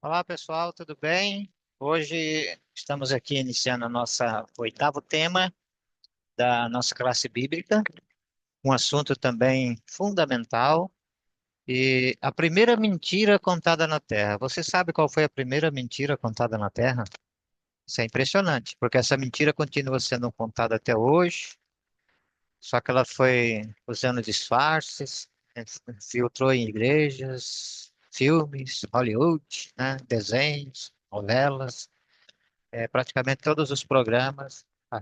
Olá pessoal, tudo bem? Hoje estamos aqui iniciando a nossa oitavo tema da nossa classe bíblica, um assunto também fundamental e a primeira mentira contada na Terra. Você sabe qual foi a primeira mentira contada na Terra? Isso é impressionante, porque essa mentira continua sendo contada até hoje, só que ela foi usando disfarces, filtrou em igrejas, filmes, Hollywood, né, desenhos, novelas. Praticamente todos os programas, a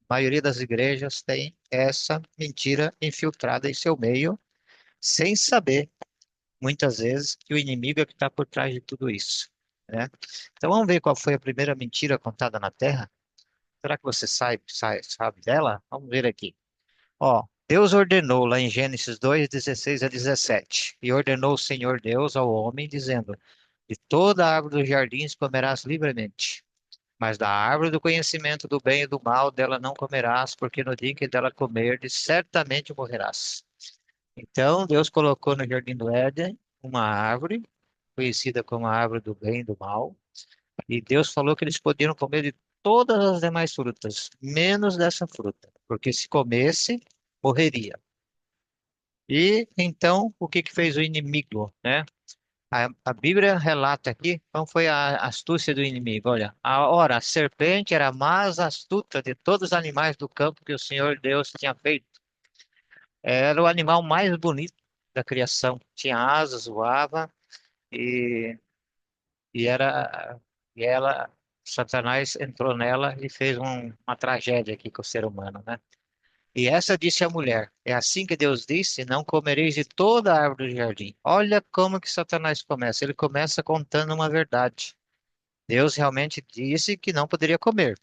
maioria das igrejas tem essa mentira infiltrada em seu meio, sem saber, muitas vezes, que o inimigo é que está por trás de tudo isso, né? Então vamos ver qual foi a primeira mentira contada na Terra? Será que você sabe dela? Vamos ver aqui. Ó, Deus ordenou lá em Gênesis 2, 16 a 17, e ordenou o Senhor Deus ao homem, dizendo: De toda a árvore dos jardins comerás livremente. Mas da árvore do conhecimento do bem e do mal, dela não comerás, porque no dia em que dela comerdes, certamente morrerás. Então, Deus colocou no jardim do Éden uma árvore, conhecida como a árvore do bem e do mal, e Deus falou que eles podiam comer de todas as demais frutas, menos dessa fruta, porque se comesse, morreria. E então, o que que fez o inimigo, né? A Bíblia relata aqui qual foi a astúcia do inimigo. Olha, a serpente era a mais astuta de todos os animais do campo que o Senhor Deus tinha feito. Era o animal mais bonito da criação. Tinha asas, voava e, e era e ela, Satanás entrou nela e fez uma tragédia aqui com o ser humano, né? E essa disse a mulher: É assim que Deus disse: Não comereis de toda a árvore do jardim. Olha como que Satanás começa. Ele começa contando uma verdade. Deus realmente disse que não poderia comer.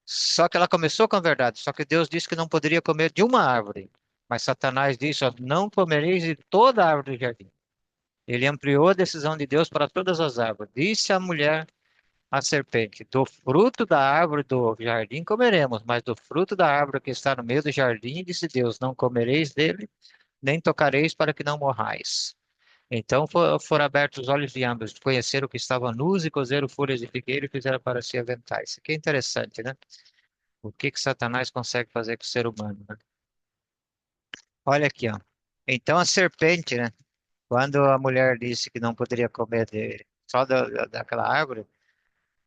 Só que ela começou com a verdade. Só que Deus disse que não poderia comer de uma árvore. Mas Satanás disse: ó, Não comereis de toda a árvore do jardim. Ele ampliou a decisão de Deus para todas as árvores. Disse a mulher à serpente: Do fruto da árvore do jardim comeremos, mas do fruto da árvore que está no meio do jardim, disse Deus: Não comereis dele, nem tocareis para que não morrais. Então foram abertos os olhos de ambos, conheceram que estavam nus e cozeram folhas de figueira e fizeram para si aventais. Isso aqui é interessante, né? O que que Satanás consegue fazer com o ser humano, né? Olha aqui, ó. Então a serpente, né? Quando a mulher disse que não poderia comer só daquela árvore,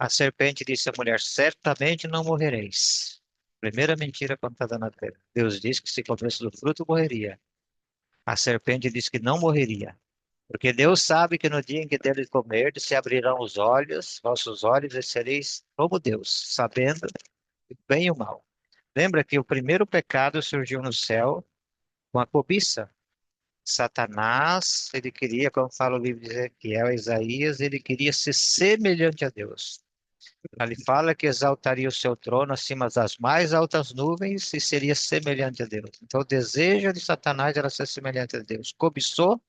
a serpente disse à mulher: Certamente não morrereis. Primeira mentira contada na terra. Deus disse que se comesse do fruto morreria. A serpente disse que não morreria. Porque Deus sabe que no dia em que dele comer, se abrirão os olhos, vossos olhos, e sereis como Deus, sabendo o bem e o mal. Lembra que o primeiro pecado surgiu no céu com a cobiça. Satanás, ele queria, como fala o livro de Ezequiel, Isaías, ele queria ser semelhante a Deus. Ele fala que exaltaria o seu trono acima das mais altas nuvens e seria semelhante a Deus. Então, o desejo de Satanás era ser semelhante a Deus. Cobiçou,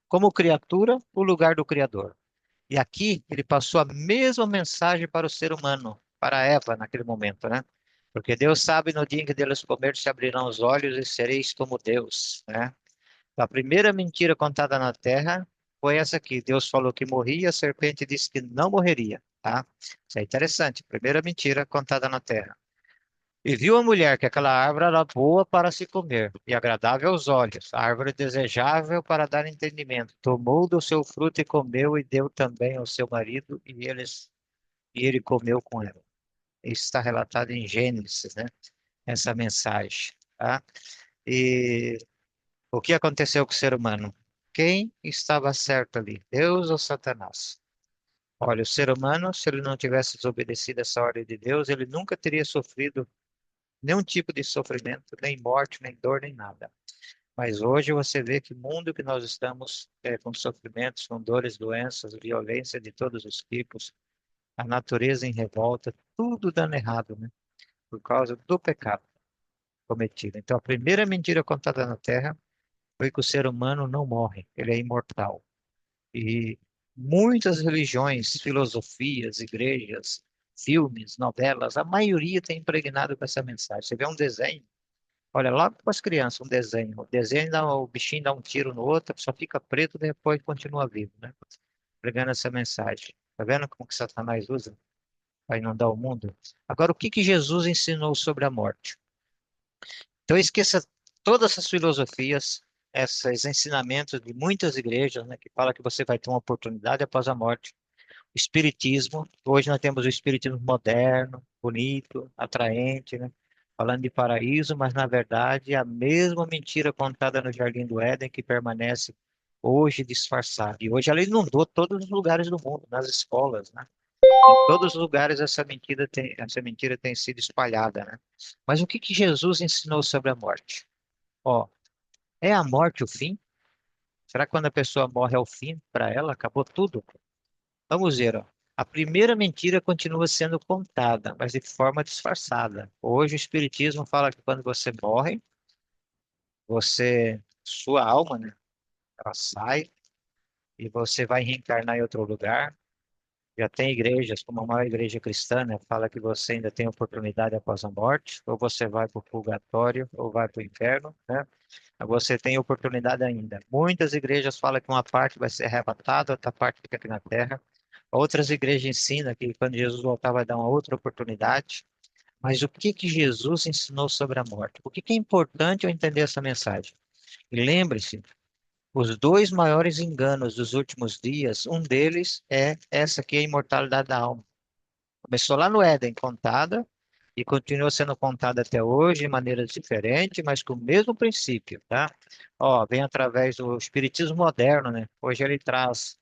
como criatura, o lugar do Criador. E aqui ele passou a mesma mensagem para o ser humano, para Eva naquele momento, né? Porque Deus sabe no dia em que deles comer se abrirão os olhos e sereis como Deus, né? A primeira mentira contada na terra foi essa aqui. Deus falou que morria, a serpente disse que não morreria, tá? Isso é interessante. Primeira mentira contada na terra. E viu a mulher que aquela árvore era boa para se comer e agradável aos olhos, árvore desejável para dar entendimento. Tomou do seu fruto e comeu e deu também ao seu marido e ele comeu com ela. Isso está relatado em Gênesis, né? Essa mensagem, tá? E o que aconteceu com o ser humano? Quem estava certo ali? Deus ou Satanás? Olha, o ser humano, se ele não tivesse desobedecido essa ordem de Deus, ele nunca teria sofrido nenhum tipo de sofrimento, nem morte, nem dor, nem nada. Mas hoje você vê que o mundo que nós estamos com sofrimentos, com dores, doenças, violência de todos os tipos, a natureza em revolta, tudo dando errado, né? Por causa do pecado cometido. Então, a primeira mentira contada na Terra foi que o ser humano não morre, ele é imortal. E muitas religiões, filosofias, igrejas, filmes, novelas, a maioria tem impregnado com essa mensagem. Você vê um desenho, olha lá com as crianças, um desenho. O desenho dá, o bichinho dá um tiro no outro, só fica preto, depois continua vivo, né? pregando essa mensagem. Tá vendo como que Satanás usa para inundar o mundo? Agora, o que que Jesus ensinou sobre a morte? Então, esqueça todas essas filosofias, esses ensinamentos de muitas igrejas, né, que fala que você vai ter uma oportunidade após a morte. O espiritismo, hoje nós temos o espiritismo moderno, bonito, atraente, né? Falando de paraíso, mas na verdade é a mesma mentira contada no Jardim do Éden que permanece hoje disfarçada. E hoje ela inundou todos os lugares do mundo, nas escolas, né? Em todos os lugares essa mentira tem sido espalhada, né? Mas o que que Jesus ensinou sobre a morte? Ó, é a morte o fim? Será que quando a pessoa morre é o fim para ela? Acabou tudo? Vamos ver, ó. A primeira mentira continua sendo contada, mas de forma disfarçada. Hoje o Espiritismo fala que quando você morre, sua alma, né, ela sai e você vai reencarnar em outro lugar. Já tem igrejas, como a maior igreja cristã, né, fala que você ainda tem oportunidade após a morte, ou você vai para o purgatório, ou vai para o inferno, né? Você tem oportunidade ainda. Muitas igrejas falam que uma parte vai ser arrebatada, outra parte fica aqui na terra. Outras igrejas ensinam que quando Jesus voltar vai dar uma outra oportunidade. Mas o que que Jesus ensinou sobre a morte? Por que que é importante eu entender essa mensagem? E lembre-se, os dois maiores enganos dos últimos dias, um deles é essa aqui, a imortalidade da alma. Começou lá no Éden, contada, e continua sendo contada até hoje de maneiras diferentes, mas com o mesmo princípio, tá? Ó, vem através do espiritismo moderno, né? Hoje ele traz,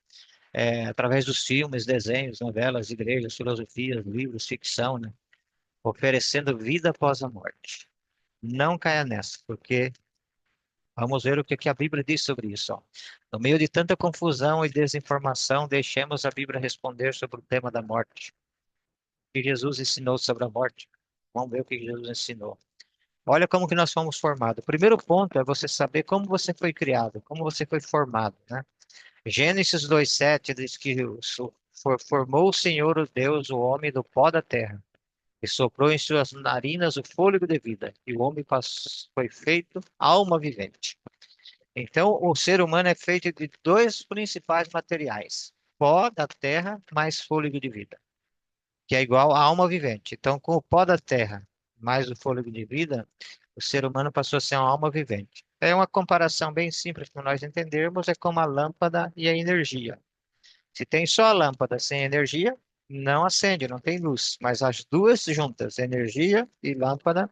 através dos filmes, desenhos, novelas, igrejas, filosofias, livros, ficção, né? Oferecendo vida após a morte. Não caia nessa, porque vamos ver o que que a Bíblia diz sobre isso, ó. No meio de tanta confusão e desinformação, deixemos a Bíblia responder sobre o tema da morte. O que Jesus ensinou sobre a morte? Vamos ver o que Jesus ensinou. Olha como que nós fomos formados. O primeiro ponto é você saber como você foi criado, como você foi formado, né? Gênesis 2:7 diz que formou o Senhor, o Deus, o homem do pó da terra, e soprou em suas narinas o fôlego de vida, e o homem foi feito alma vivente. Então, o ser humano é feito de dois principais materiais: pó da terra mais fôlego de vida, que é igual a alma vivente. Então, com o pó da terra mais o fôlego de vida, o ser humano passou a ser uma alma vivente. É uma comparação bem simples para nós entendermos, é como a lâmpada e a energia. Se tem só a lâmpada sem energia, não acende, não tem luz. Mas as duas juntas, energia e lâmpada,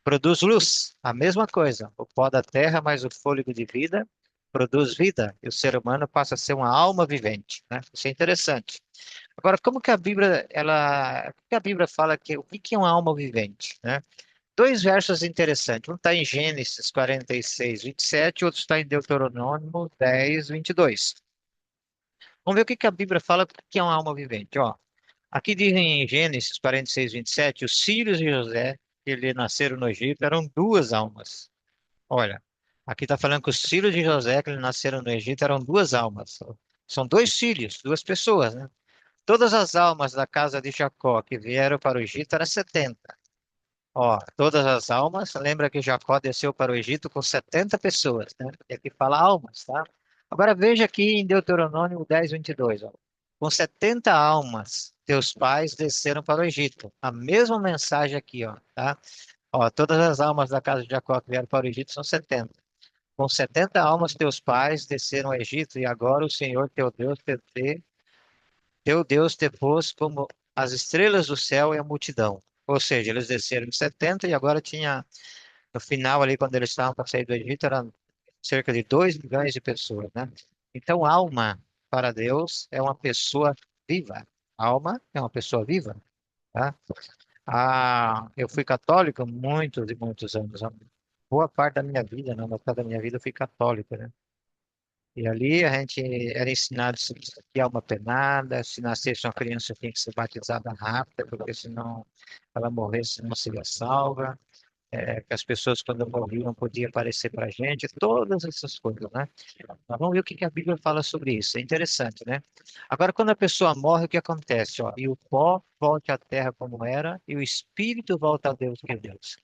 produz luz. A mesma coisa. O pó da terra mais o fôlego de vida produz vida. E o ser humano passa a ser uma alma vivente, né? Isso é interessante. Agora, como que a Bíblia, o que a Bíblia fala o que que é uma alma vivente, né? Dois versos interessantes. Um está em Gênesis 46:27, outro está em Deuteronômio 10:22. Vamos ver o que que a Bíblia fala que é uma alma vivente, ó. Aqui diz em Gênesis 46:27, os filhos de José, que lhe nasceram no Egito, eram duas almas. Olha, aqui está falando que os filhos de José, que lhe nasceram no Egito, eram duas almas. São dois filhos, duas pessoas, né? Todas as almas da casa de Jacó que vieram para o Egito eram 70. Ó, todas as almas, lembra que Jacó desceu para o Egito com 70 pessoas, né? E aqui fala almas, tá? Agora veja aqui em Deuteronômio 10:22, ó. Com 70 almas, teus pais desceram para o Egito. A mesma mensagem aqui, ó, tá? Ó, todas as almas da casa de Jacó que vieram para o Egito são 70. Com 70 almas, teus pais desceram ao Egito, e agora o Senhor teu Deus te pôs como as estrelas do céu e a multidão. Ou seja, eles desceram em 70 e agora tinha, no final ali, quando eles estavam para sair do Egito, eram cerca de 2 milhões de pessoas, né? Então, alma para Deus é uma pessoa viva. Alma é uma pessoa viva, tá? Eu fui católico muitos e muitos anos. Boa parte da minha vida, não, metade da minha vida eu fui católico, né? E ali a gente era ensinado que é uma penada, se nascesse uma criança tinha que ser batizada rápida, porque senão ela morresse não seria salva, que as pessoas quando morriam podiam aparecer para a gente, todas essas coisas, né? Mas vamos ver o que que a Bíblia fala sobre isso, é interessante, né? Agora, quando a pessoa morre, o que acontece? Ó, e o pó volta à terra como era, e o espírito volta a Deus que é Deus.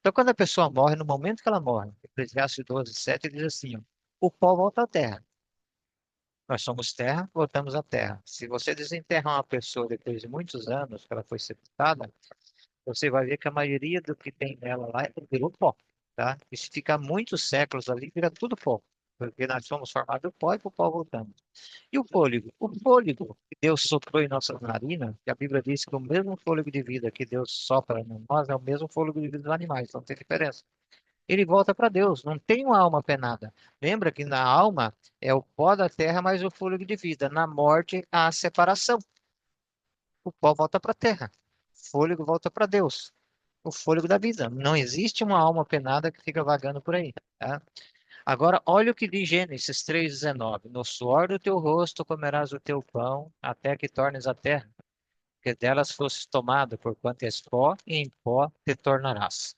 Então, quando a pessoa morre, no momento que ela morre, Eclesiastes 12:7 diz assim, ó, o pó volta à terra. Nós somos terra, voltamos à terra. Se você desenterrar uma pessoa depois de muitos anos que ela foi sepultada, você vai ver que a maioria do que tem nela lá virou pó, tá? E se ficar muitos séculos ali, vira tudo pó. Porque nós somos formados do pó e para o pó voltamos. E o fôlego? O fôlego que Deus soprou em nossas narinas, que a Bíblia diz que o mesmo fôlego de vida que Deus sopra em nós é o mesmo fôlego de vida dos animais, não tem diferença. Ele volta para Deus, não tem uma alma penada. Lembra que na alma é o pó da terra mais o fôlego de vida. Na morte há a separação. O pó volta para a terra, o fôlego volta para Deus. O fôlego da vida. Não existe uma alma penada que fica vagando por aí, tá? Agora, olha o que diz Gênesis 3,19. No suor do teu rosto comerás o teu pão, até que tornes a terra, que delas fosses tomado, porquanto és pó, e em pó te tornarás.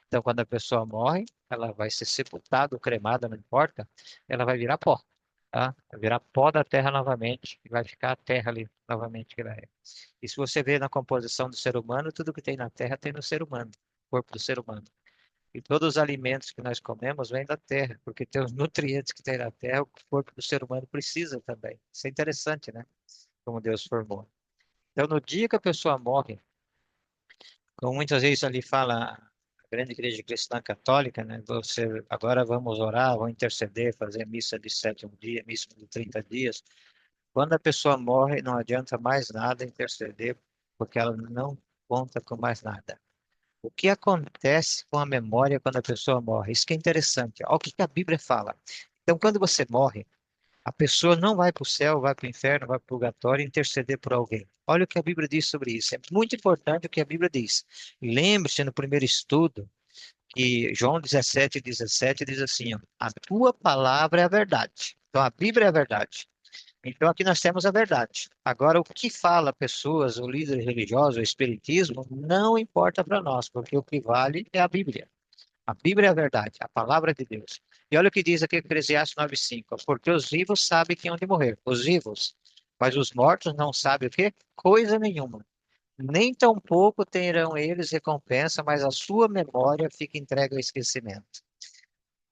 Então, quando a pessoa morre, ela vai ser sepultada ou cremada, não importa, ela vai virar pó, tá? Vai virar pó da terra novamente, e vai ficar a terra ali novamente que ela é. E se você vê na composição do ser humano, tudo que tem na terra tem no ser humano, corpo do ser humano. E todos os alimentos que nós comemos vêm da terra, porque tem os nutrientes que tem na terra, o corpo do ser humano precisa também. Isso é interessante, né? Como Deus formou. Então, no dia que a pessoa morre, como muitas vezes ali fala a grande igreja cristã católica, né? Você, agora vamos orar, vamos interceder, fazer missa de 7 dias, missa de 30 dias. Quando a pessoa morre, não adianta mais nada interceder, porque ela não conta com mais nada. O que acontece com a memória quando a pessoa morre? Isso que é interessante. Olha o que que a Bíblia fala. Então, quando você morre, a pessoa não vai para o céu, vai para o inferno, vai para o purgatório interceder por alguém. Olha o que a Bíblia diz sobre isso. É muito importante o que a Bíblia diz. Lembre-se no primeiro estudo que João 17:17 diz assim, ó, a tua palavra é a verdade. Então, a Bíblia é a verdade. Então, aqui nós temos a verdade. Agora, o que fala pessoas, o líder religioso, o espiritismo, não importa para nós, porque o que vale é a Bíblia. A Bíblia é a verdade, a palavra de Deus. E olha o que diz aqui Eclesiastes 9:5, porque os vivos sabem que hão de morrer, os vivos, mas os mortos não sabem o quê? Coisa nenhuma. Nem tampouco terão eles recompensa, mas a sua memória fica entregue ao esquecimento.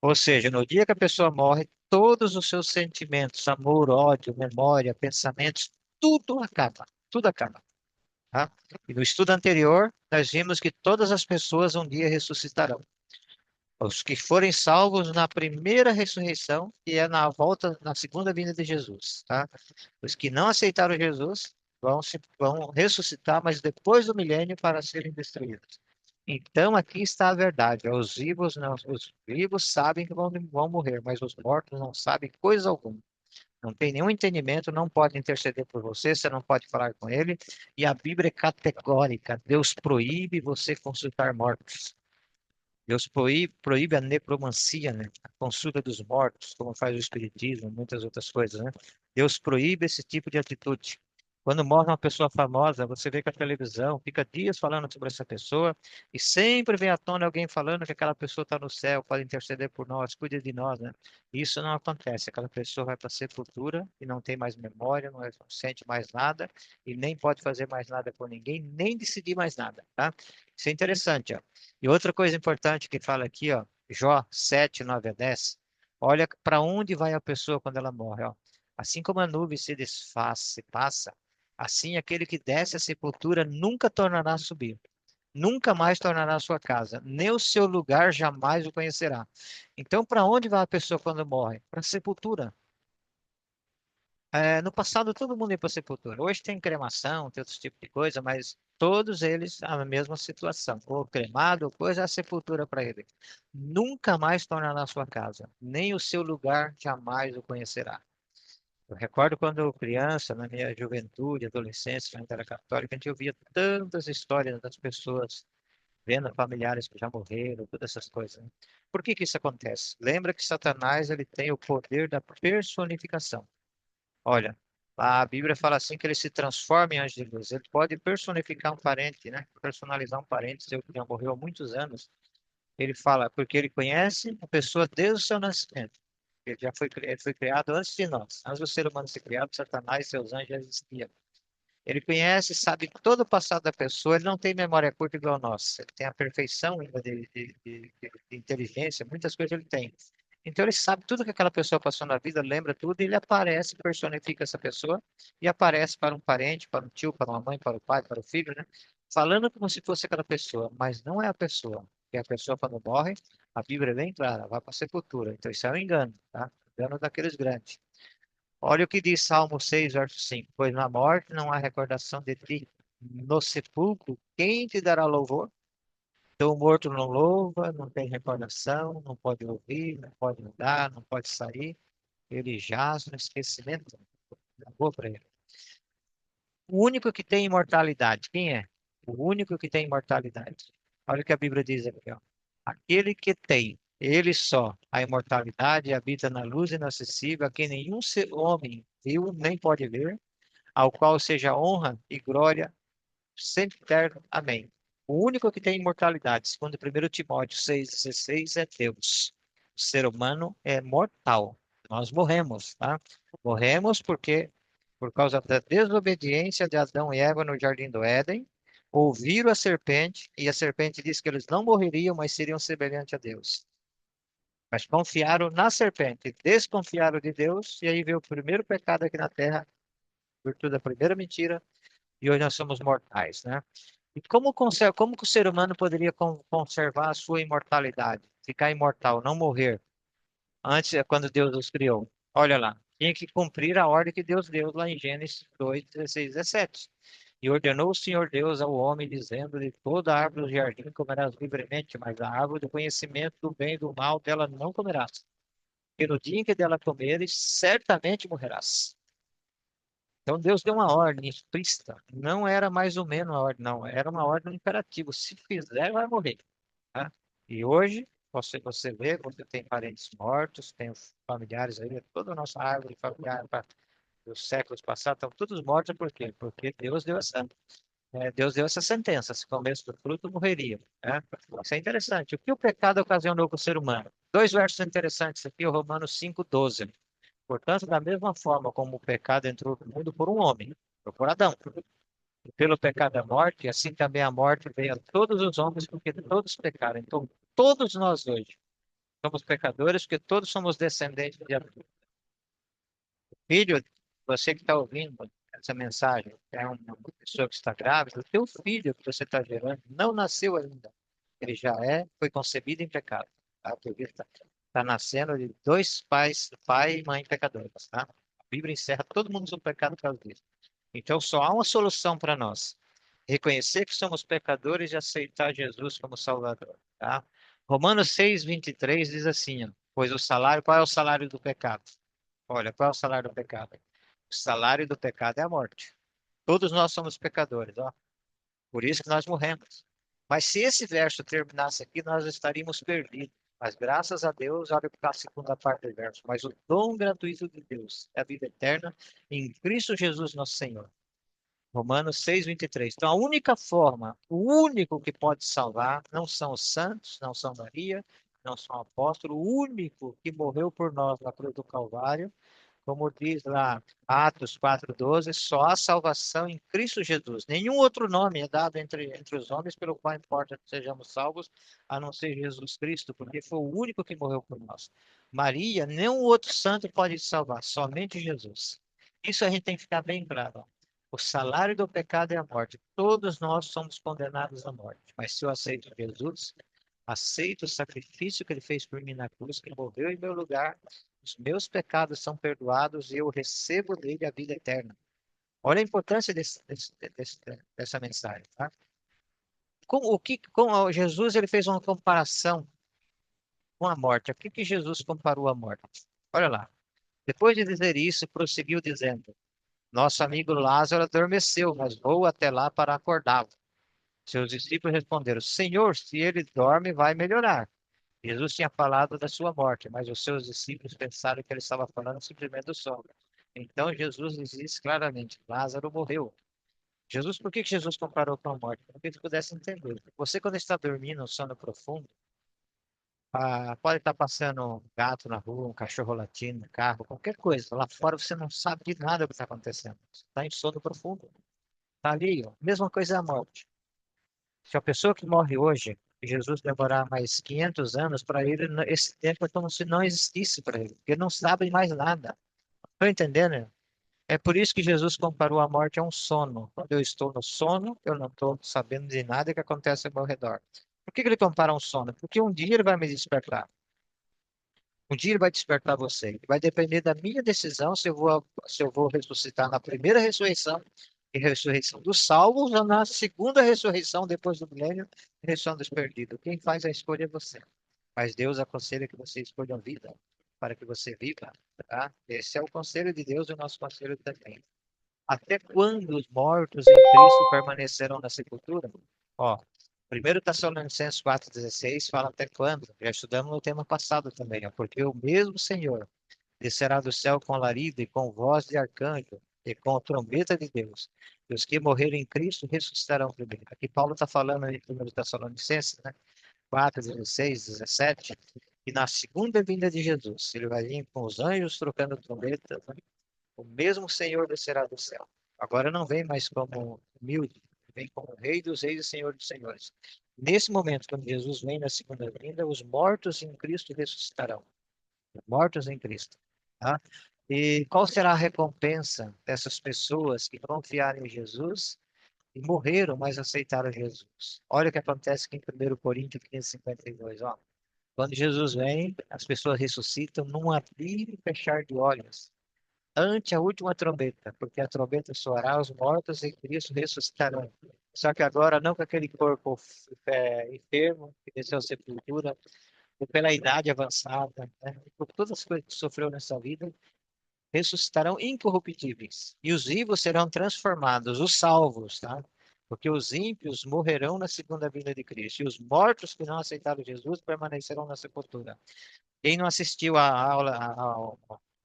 Ou seja, no dia que a pessoa morre, todos os seus sentimentos, amor, ódio, memória, pensamentos, tudo acaba. Tudo acaba. Tá? E no estudo anterior, nós vimos que todas as pessoas um dia ressuscitarão. Os que forem salvos na primeira ressurreição, que é na volta, na segunda vinda de Jesus, tá? Os que não aceitaram Jesus vão ressuscitar, mas depois do milênio para serem destruídos. Então aqui está a verdade. Os vivos não, os vivos sabem que vão morrer, mas os mortos não sabem coisa alguma. Não tem nenhum entendimento, não pode interceder por você, você não pode falar com ele. E a Bíblia é categórica. Deus proíbe você consultar mortos. Deus proíbe a necromancia, né? A consulta dos mortos, como faz o espiritismo, muitas outras coisas, né? Deus proíbe esse tipo de atitude. Quando morre uma pessoa famosa, você vê que a televisão fica dias falando sobre essa pessoa e sempre vem à tona alguém falando que aquela pessoa está no céu, pode interceder por nós, cuide de nós, né? Isso não acontece. Aquela pessoa vai para a sepultura e não tem mais memória, não sente mais nada e nem pode fazer mais nada por ninguém, nem decidir mais nada, tá? Isso é interessante, ó. E outra coisa importante que fala aqui, ó, Jó 7:9 a 10. Olha para onde vai a pessoa quando ela morre, ó. Assim como a nuvem se desfaz, se passa, assim aquele que desce à sepultura nunca tornará a subir, nunca mais tornará a sua casa, nem o seu lugar jamais o conhecerá. Então, para onde vai a pessoa quando morre? Para a sepultura. No passado, todo mundo ia para a sepultura. Hoje tem cremação, tem outros tipos de coisa, mas todos eles a mesma situação. Ou cremado, ou coisa, é a sepultura para ele. Nunca mais tornará a sua casa, nem o seu lugar jamais o conhecerá. Eu recordo quando eu criança, na minha juventude, adolescência, quando era católica, a gente ouvia tantas histórias das pessoas vendo familiares que já morreram, todas essas coisas, né? Por que que isso acontece? Lembra que Satanás ele tem o poder da personificação. Olha, a Bíblia fala assim que ele se transforma em anjo de luz. Ele pode personificar um parente, né? Personalizar um parente seu que já morreu há muitos anos. Ele fala, porque ele conhece a pessoa desde o seu nascimento. Ele foi criado antes de nós. Antes do ser humano ser criado, Satanás e seus anjos já existiam. Ele conhece, sabe todo o passado da pessoa, ele não tem memória curta igual a nossa. Ele tem a perfeição ainda de inteligência, muitas coisas ele tem. Então ele sabe tudo que aquela pessoa passou na vida, lembra tudo, e ele aparece, personifica essa pessoa e aparece para um parente, para um tio, para uma mãe, para o pai, para o filho, né? Falando como se fosse aquela pessoa, mas não é a pessoa. Porque a pessoa, quando morre, a Bíblia é bem clara, vai para a sepultura. Então isso é um engano, tá? Engano daqueles grandes. Olha o que diz Salmo 6, verso 5. Pois na morte não há recordação de ti. No sepulcro, quem te dará louvor? Então o morto não louva, não tem recordação, não pode ouvir, não pode andar, não pode sair. Ele jaz no esquecimento. Acabou para ele. O único que tem imortalidade, quem é? O único que tem imortalidade. Olha o que a Bíblia diz aqui, ó. Aquele que tem, ele só, a imortalidade habita na luz inacessível, a quem nenhum homem viu nem pode ver, ao qual seja honra e glória sempre eterno. Amém. O único que tem imortalidade, segundo 1 Timóteo 6,16, é Deus. O ser humano é mortal. Nós morremos, tá? Morremos porque, por causa da desobediência de Adão e Eva no Jardim do Éden, ouviram a serpente, e a serpente disse que eles não morreriam, mas seriam semelhantes a Deus. Mas confiaram na serpente, desconfiaram de Deus, e aí veio o primeiro pecado aqui na Terra, virtude da primeira mentira, e hoje nós somos mortais, né? E como que o ser humano poderia conservar a sua imortalidade, ficar imortal, não morrer, antes, quando Deus os criou? Olha lá, tinha que cumprir a ordem que Deus deu lá em Gênesis 2, 16, 17. E ordenou o Senhor Deus ao homem, dizendo: de toda árvore do jardim comerás livremente, mas a árvore do conhecimento do bem e do mal dela não comerás. E no dia em que dela comeres, certamente morrerás. Então Deus deu uma ordem explícita. Não era mais ou menos uma ordem, não. Era uma ordem imperativa. Se fizer, vai morrer. Tá? E hoje, você vê, você tem parentes mortos, tem os familiares aí, toda a nossa árvore familiar dos séculos passados, estão todos mortos. Por quê? Porque Deus deu essa sentença. Se comesse do fruto, morreria. Né? Isso é interessante. O que o pecado ocasionou com o ser humano? Dois versos interessantes aqui, o Romanos 5:12. Portanto, da mesma forma como o pecado entrou no mundo por um homem, por Adão, e pelo pecado a morte, assim também a morte veio a todos os homens, porque todos pecaram. Então, todos nós hoje somos pecadores, porque todos somos descendentes de Adão. Filho, você que está ouvindo essa mensagem, é uma pessoa que está grávida, o teu filho que você está gerando não nasceu ainda. Ele já foi concebido em pecado. Tá? Porque está nascendo de dois pais, pai e mãe pecadores. Tá? A Bíblia encerra todo mundo no pecado por causa disso. Então só há uma solução para nós: reconhecer que somos pecadores e aceitar Jesus como Salvador. Tá? Romanos 6:23 diz assim, ó, pois o salário, qual é o salário do pecado? Olha, qual é o salário do pecado? O salário do pecado é a morte. Todos nós somos pecadores, ó. Por isso que nós morremos. Mas se esse verso terminasse aqui, nós estaríamos perdidos. Mas graças a Deus, olha para a segunda parte do verso. Mas o dom gratuito de Deus é a vida eterna em Cristo Jesus, nosso Senhor. Romanos 6:23. Então, a única forma, o único que pode salvar, não são os santos, não são Maria, não são apóstolos, o único que morreu por nós na cruz do Calvário, como diz lá Atos 4:12, só há salvação em Cristo Jesus. Nenhum outro nome é dado entre os homens pelo qual importa que sejamos salvos, a não ser Jesus Cristo, porque foi o único que morreu por nós. Maria, nenhum outro santo pode te salvar, somente Jesus. Isso a gente tem que ficar bem claro. Ó. O salário do pecado é a morte. Todos nós somos condenados à morte. Mas se eu aceito Jesus, aceito o sacrifício que ele fez por mim na cruz, que morreu em meu lugar, os meus pecados são perdoados e eu recebo dele a vida eterna. Olha a importância dessa mensagem, tá? Com Jesus ele fez uma comparação com a morte. O que Jesus comparou à morte? Olha lá. Depois de dizer isso, prosseguiu dizendo: Nosso amigo Lázaro adormeceu, mas vou até lá para acordá-lo. Seus discípulos responderam: Senhor, se ele dorme, vai melhorar. Jesus tinha falado da sua morte, mas os seus discípulos pensaram que ele estava falando simplesmente do sono. Então Jesus lhes disse claramente: Lázaro morreu. Por que Jesus comparou com a morte? Para que eles pudessem entender. Você, quando está dormindo, um sono profundo, pode estar passando um gato na rua, um cachorro latindo, um carro, qualquer coisa. Lá fora você não sabe de nada do que está acontecendo. Você está em sono profundo. Está ali, ó. Mesma coisa é a morte. Se a pessoa que morre hoje Jesus demorar mais 500 anos para ele, esse tempo é como se não existisse para ele, porque ele não sabe mais nada. Estou entendendo? É por isso que Jesus comparou a morte a um sono. Quando eu estou no sono, eu não estou sabendo de nada que acontece ao meu redor. Por que que ele compara a um sono? Porque um dia ele vai me despertar. Um dia ele vai despertar você. Vai depender da minha decisão se eu vou ressuscitar na primeira ressurreição, e ressurreição dos salvos, ou na segunda ressurreição depois do milênio, ressurreição dos perdidos. Quem faz a escolha é você. Mas Deus aconselha que você escolha a vida para que você viva, tá? Esse é o conselho de Deus e o nosso conselho também. Até quando os mortos em Cristo permanecerão na sepultura? Ó, 1 Tessalonicenses 4,16 fala até quando? Já estudamos no tema passado também, ó, porque o mesmo Senhor descerá do céu com alarido e com voz de arcanjo e com a trombeta de Deus. E os que morrerem em Cristo ressuscitarão primeiro. Aqui Paulo está falando em 1 Tessalonicenses, né? 4, 16, 17, e na segunda vinda de Jesus, ele vai vir com os anjos trocando trombetas, né? O mesmo Senhor descerá do céu. Agora não vem mais como humilde, vem como Rei dos Reis e Senhor dos Senhores. Nesse momento, quando Jesus vem na segunda vinda, os mortos em Cristo ressuscitarão. Os mortos em Cristo. Tá? E qual será a recompensa dessas pessoas que confiaram em Jesus e morreram, mas aceitaram Jesus? Olha o que acontece aqui em 1 Coríntios 15:52. Ó. Quando Jesus vem, as pessoas ressuscitam num abrir e fechar de olhos ante a última trombeta, porque a trombeta soará, os mortos em Cristo ressuscitarão. Só que agora não com aquele corpo enfermo que desceu à sepultura, ou pela idade avançada, né? Por todas as coisas que sofreu nessa vida, ressuscitarão incorruptíveis. E os vivos serão transformados, os salvos, tá? Porque os ímpios morrerão na segunda vinda de Cristo, e os mortos que não aceitaram Jesus permanecerão na sepultura. Quem não assistiu a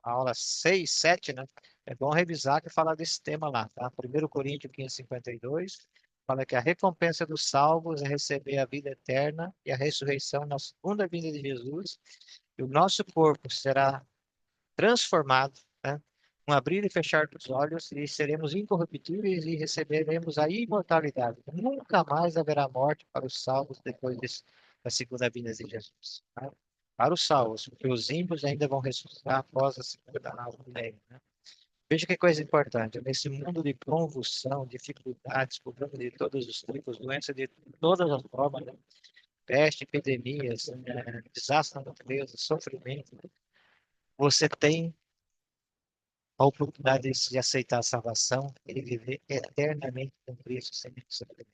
aula 6, 7, né? É bom revisar que fala desse tema lá, tá? 1 Coríntios 15:52 fala que a recompensa dos salvos é receber a vida eterna e a ressurreição na segunda vinda de Jesus, e o nosso corpo será transformado, né? Um abrir e fechar dos olhos e seremos incorruptíveis e receberemos a imortalidade. Nunca mais haverá morte para os salvos depois da segunda vinda de Jesus, tá? Para os salvos, porque os ímpios ainda vão ressuscitar após a segunda vinda, né? Veja que coisa importante, nesse mundo de convulsão, dificuldades, problemas de todos os tipos, doenças de todas as formas, né? Peste, epidemias, desastre na natureza, sofrimento, você tem a oportunidade de aceitar a salvação e viver eternamente com Cristo sem sofrimento.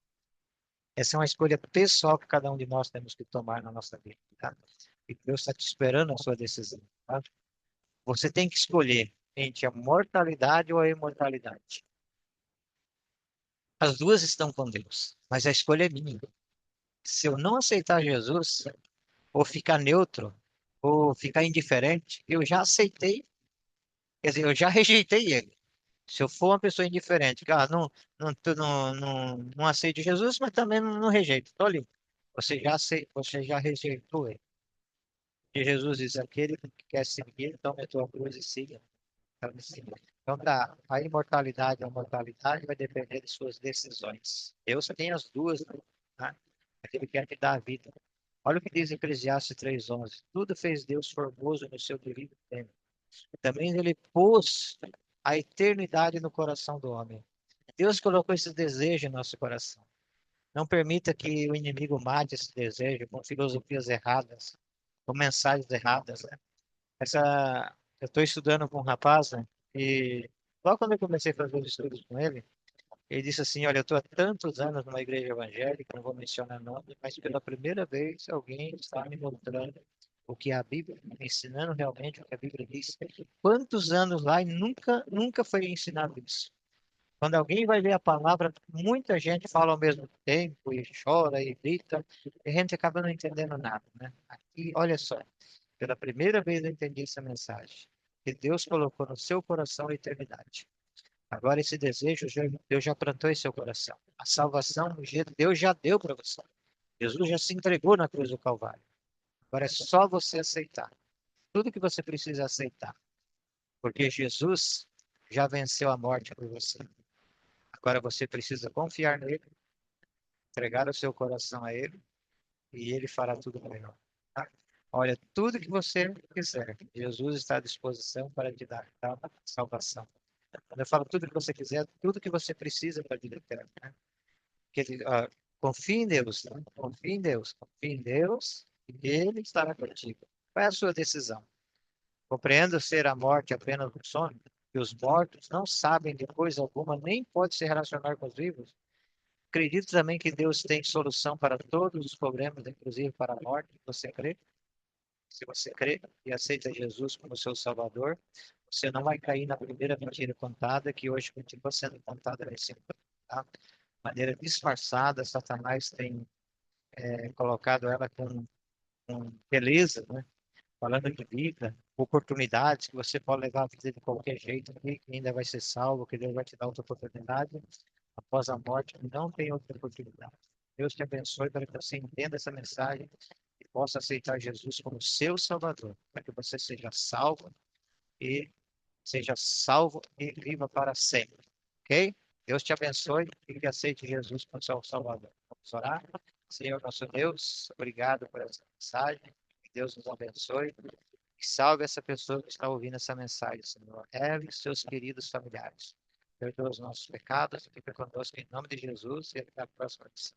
Essa é uma escolha pessoal que cada um de nós temos que tomar na nossa vida, tá? E Deus está te esperando a sua decisão, tá? Você tem que escolher entre a mortalidade ou a imortalidade. As duas estão com Deus, mas a escolha é minha. Se eu não aceitar Jesus, ou ficar neutro, ou ficar indiferente, eu já aceitei, quer dizer, eu já rejeitei ele. Se eu for uma pessoa indiferente, que não aceito Jesus, mas também não rejeito, estou ali. Você já rejeitou ele. E Jesus diz: aquele que quer seguir, tome a tua cruz e siga. Então, assim, então, tá, a imortalidade e a mortalidade vai depender de suas decisões. Deus tem as duas, né? Tá? Aquele que quer te dar a vida. Olha o que diz Eclesiastes 3:11. Tudo fez Deus formoso no seu devido tempo. Também ele pôs a eternidade no coração do homem. Deus colocou esse desejo em nosso coração. Não permita que o inimigo mate esse desejo com filosofias erradas, com mensagens erradas, né? Eu estou estudando com um rapaz, né? E logo quando eu comecei a fazer os estudos com ele, ele disse assim: olha, eu estou há tantos anos numa igreja evangélica, não vou mencionar nome, mas pela primeira vez alguém está me mostrando o que a Bíblia, me ensinando realmente o que a Bíblia diz. Quantos anos lá e nunca foi ensinado isso? Quando alguém vai ler a palavra, muita gente fala ao mesmo tempo e chora e grita, e a gente acaba não entendendo nada, né? Aqui, olha só, pela primeira vez eu entendi essa mensagem, que Deus colocou no seu coração a eternidade. Agora esse desejo, Deus já plantou em seu coração. A salvação, Deus já deu para você. Jesus já se entregou na cruz do Calvário. Agora é só você aceitar. Tudo que você precisa aceitar, porque Jesus já venceu a morte por você. Agora você precisa confiar nele, entregar o seu coração a ele e Ele fará tudo melhor. Tá? Olha, tudo que você quiser, Jesus está à disposição para te dar, tá? Salvação. Quando eu falo tudo que você quiser, tudo que você precisa para a vida eterna, né? Confie em Deus, tá? Confie em Deus, confie em Deus e Ele estará contigo. Qual é a sua decisão? Compreendo ser a morte apenas um sonho, e os mortos não sabem de coisa alguma, nem pode se relacionar com os vivos. Acredito também que Deus tem solução para todos os problemas, inclusive para a morte. Você crê? Se você crê e aceita Jesus como seu Salvador, você não vai cair na primeira mentira contada, que hoje continua sendo contada nesse mundo. Tá? De maneira disfarçada, Satanás tem colocado ela com beleza, né? Falando de vida, oportunidades, que você pode levar a vida de qualquer jeito, aqui, que ainda vai ser salvo, que Deus vai te dar outra oportunidade. Após a morte, não tem outra oportunidade. Deus te abençoe para que você entenda essa mensagem e possa aceitar Jesus como seu Salvador, para que você e seja salvo e viva para sempre. Ok? Deus te abençoe e que aceite Jesus como seu Salvador. Vamos orar? Senhor nosso Deus, obrigado por essa mensagem. Que Deus nos abençoe e salve essa pessoa que está ouvindo essa mensagem, Senhor. Ela e seus queridos familiares. Perdoa os nossos pecados, fica conosco em nome de Jesus e até a próxima lição.